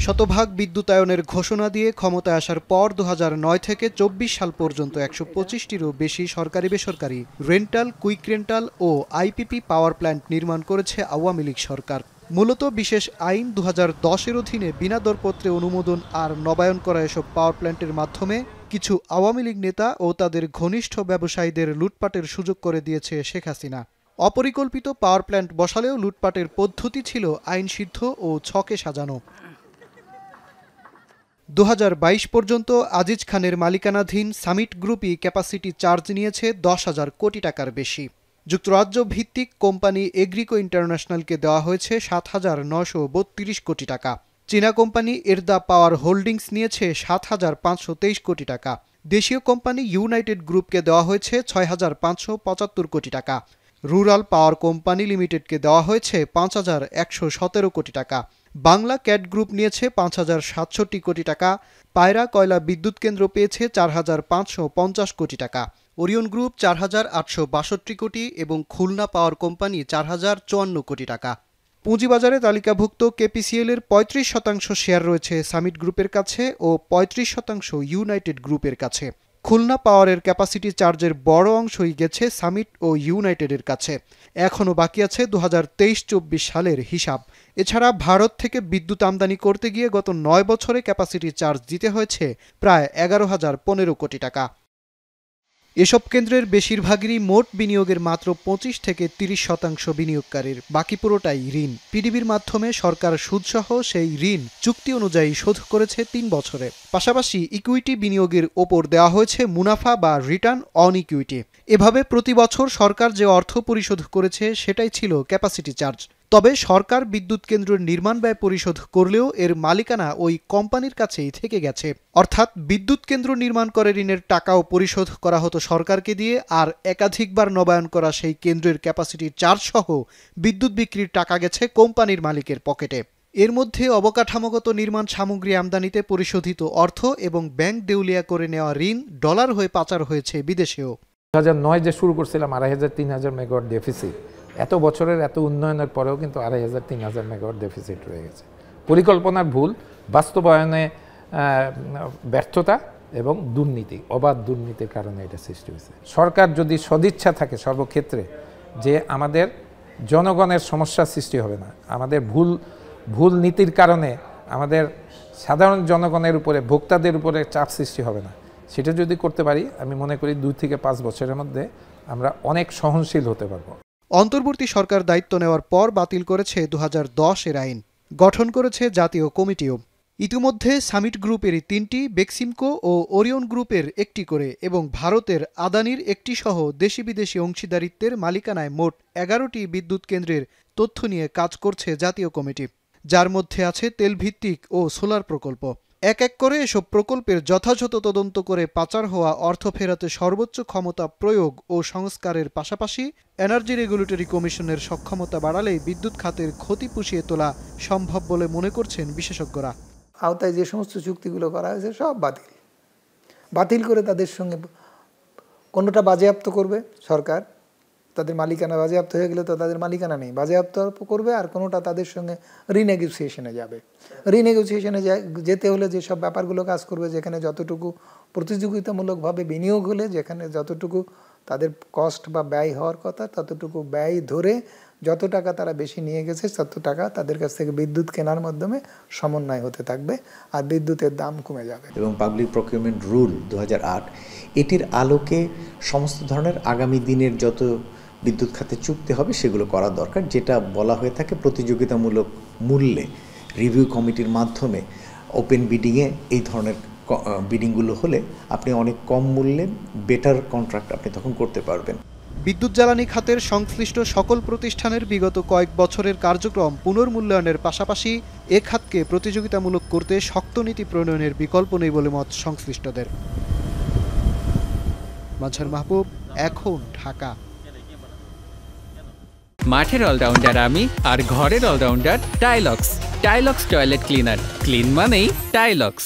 শতভাগ বিদ্যুতায়নের ঘোষণা দিয়ে ক্ষমতায় আসার পর 2009 থেকে 24 সাল পর্যন্ত 125টিরও বেশি সরকারি বেসরকারি রেন্টাল, কুইক রেন্টাল ও আইপিপি পাওয়ার প্ল্যান্ট নির্মাণ করেছে আওয়ামী লীগ সরকার। মূলত বিশেষ আইন 2010-এর অধীনে বিনা দরপত্রে অনুমোদন আর নবায়ন করা এসব পাওয়ার প্ল্যান্টের মাধ্যমে কিছু আওয়ামী লীগ নেতা ও তাদের ঘনিষ্ঠ ব্যবসায়ীদের লুটপাটের সুযোগ করে দিয়েছে শেখ হাসিনা। অপরিকল্পিত পাওয়ার প্ল্যান্ট বসালেও লুটপাটের পদ্ধতি ছিল আইনসিদ্ধ ও ছকে সাজানো। 2022 পর্যন্ত আজিজ খানের মালিকানাধীন সামিট গ্রুপই ক্যাপাসিটি চার্জ নিয়েছে 10,000 কোটি টাকার বেশি। যুক্তরাজ্য ভিত্তিক কোম্পানি এগ্রিকো ইন্টারন্যাশনালকে দেওয়া হয়েছে 7,932 কোটি টাকা। চীনা কোম্পানি এরদা পাওয়ার হোল্ডিংস নিয়েছে 7,523 কোটি টাকা। দেশীয় কোম্পানি ইউনাইটেড গ্রুপকে দেওয়া হয়েছে 6,575 কোটি টাকা। রুরাল পাওয়ার কোম্পানি লিমিটেডকে দেওয়া হয়েছে 5,117 কোটি টাকা। বাংলা ক্যাট গ্রুপ নিয়েছে 5,067 কোটি টাকা। পায়রা কয়লা বিদ্যুৎ কেন্দ্র পেয়েছে 4,550 কোটি টাকা। ওরিয়ন গ্রুপ 4,862 কোটি এবং খুলনা পাওয়ার কোম্পানি 4,054 কোটি টাকা। পুঁজিবাজারে তালিকাভুক্ত কেপিসিএল এর 35% শেয়ার রয়েছে সামিট গ্রুপের কাছে ও 35% ইউনাইটেড গ্রুপের কাছে। খুলনা পাওয়ারের ক্যাপাসিটি চার্জের বড় অংশই গেছে সামিট ও ইউনাইটেডের কাছে। এখনও বাকি আছে 2023-24 সালের হিসাব। এছাড়া ভারত থেকে বিদ্যুৎ আমদানি করতে গিয়ে গত 9 বছরে ক্যাপাসিটি চার্জ দিতে হয়েছে প্রায় 11,015 কোটি টাকা। এসব কেন্দ্রের বেশিরভাগেরই মোট বিনিয়োগের মাত্র 25 থেকে 30% বিনিয়োগকারীর, বাকি পুরোটাই ঋণ। পিডিবির মাধ্যমে সরকার সুদসহ সেই ঋণ চুক্তি অনুযায়ী শোধ করেছে 3 বছরে। পাশাপাশি ইকুইটি বিনিয়োগের ওপর দেওয়া হয়েছে মুনাফা বা রিটার্ন অন ইকুইটি। এভাবে প্রতি বছর সরকার যে অর্থ পরিশোধ করেছে সেটাই ছিল ক্যাপাসিটি চার্জ। তবে সরকার বিদ্যুৎ কেন্দ্রের নির্মাণ ব্যয় পরিশোধ করলেও এর মালিকানা ওই কোম্পানির কাছেই থেকে গেছে। অর্থাৎ বিদ্যুৎ কেন্দ্র নির্মাণ করে ঋণের টাকাও পরিশোধ করা হতো সরকারকে দিয়ে, আর একাধিকবার নবায়ন করা সেই কেন্দ্রের ক্যাপাসিটি চার্জ সহ বিদ্যুৎ বিক্রির টাকা গেছে কোম্পানির মালিকের পকেটে। এর মধ্যে অবকাঠামোগত নির্মাণ সামগ্রী আমদানিতে পরিশোধিত অর্থ এবং ব্যাংক দেউলিয়া করে নেওয়া ঋণ ডলার হয়ে পাচার হয়েছে বিদেশেও। 2009 যে শুরু করছিলাম 2,500-3,000 মেগাওয়াট ডেফিসিট, এত বছরের এত উন্নয়নের পরেও কিন্তু 2,500-3,000 মেগাওয়াট ডেফিসিট রয়ে গেছে। পরিকল্পনার ভুল, বাস্তবায়নে ব্যর্থতা এবং দুর্নীতি, অবাধ দুর্নীতির কারণে এটা সৃষ্টি হয়েছে। সরকার যদি সদিচ্ছা থাকে সর্বক্ষেত্রে যে আমাদের জনগণের সমস্যার সৃষ্টি হবে না, আমাদের ভুল নীতির কারণে আমাদের সাধারণ জনগণের উপরে, ভোক্তাদের উপরে চাপ সৃষ্টি হবে না, সেটা যদি করতে পারি আমি মনে করি 2 থেকে 5 বছরের মধ্যে আমরা অনেক সহনশীল হতে পারবো। অন্তর্বর্তী সরকার দায়িত্ব নেওয়ার পর বাতিল করেছে 2010-এর আইন, গঠন করেছে জাতীয় কমিটিও। ইতিমধ্যে সামিট গ্রুপেরই 3টি, বেক্সিমকো ও ওরিয়ন গ্রুপের 1টি করে এবং ভারতের আদানির 1টি সহ দেশি বিদেশি অংশীদারিত্বের মালিকানায় মোট 11টি বিদ্যুৎ কেন্দ্রের তথ্য নিয়ে কাজ করছে জাতীয় কমিটি, যার মধ্যে আছে তেলভিত্তিক ও সোলার প্রকল্প। এক এক করে এসব প্রকল্পের যথাযথ তদন্ত করে পাচার হওয়া অর্থ ফেরাতে সর্বোচ্চ ক্ষমতা প্রয়োগ ও সংস্কারের পাশাপাশি এনার্জি রেগুলেটরি কমিশনের সক্ষমতা বাড়ালেই বিদ্যুৎ খাতের ক্ষতি পুষিয়ে তোলা সম্ভব বলে মনে করছেন বিশেষজ্ঞরা। আওতায় যে সমস্ত চুক্তিগুলো করা হয়েছে সব বাতিল করে তাদের সঙ্গে কোনোটা বাজেয়াপ্ত করবে সরকার, তাদের মালিকানা বাজেয়াপ্ত হয়ে গেলে তো তাদের মালিকানা নেই, বাজেয়াপ্ত করবে, আর কোনোটা তাদের সঙ্গে রিনেগোসিয়েশনে যাবে। রিনেগোসিয়েশনে যেতে হলে যেসব ব্যাপারগুলো কাজ করবে, যেখানে যতটুকু প্রতিযোগিতামূলকভাবে বিনিয়োগ হলে যেখানে যতটুকু তাদের কস্ট বা ব্যয় হওয়ার কথা ততটুকু ব্যয় ধরে যত টাকা তারা বেশি নিয়ে গেছে তত টাকা তাদের কাছ থেকে বিদ্যুৎ কেনার মাধ্যমে সমন্বয় হতে থাকবে আর বিদ্যুতের দাম কমে যাবে। এবং পাবলিক প্রকিউরমেন্ট রুল 2008 এটির আলোকে সমস্ত ধরনের আগামী দিনের যত বিদ্যুৎ খাতে চুক্তি হবে সেগুলো করা দরকার, যেটা বলা হয়ে থাকে প্রতিযোগিতামূলক মূল্যে রিভিউ কমিটির মাধ্যমে ওপেন বিডিংয়ে এই ধরনের বিডিংগুলো হলে আপনি অনেক কম মূল্যে বেটার কন্ট্রাক্ট আপনি তখন করতে পারবেন। বিদ্যুৎ জ্বালানি খাতের সংশ্লিষ্ট সকল প্রতিষ্ঠানের বিগত কয়েক বছরের কার্যক্রম পুনর্মূল্যায়নের পাশাপাশি এ খাতকে প্রতিযোগিতামূলক করতে শক্ত নীতি প্রণয়নের বিকল্প নেই বলে মত সংশ্লিষ্টদের। মাজহার মাহবুব, এখন ঢাকা। মাঠের অলরাউন্ডার আমি, আর ঘরের allrounder Tylox. Tylox toilet cleaner, clean মানেই টাইলক্স।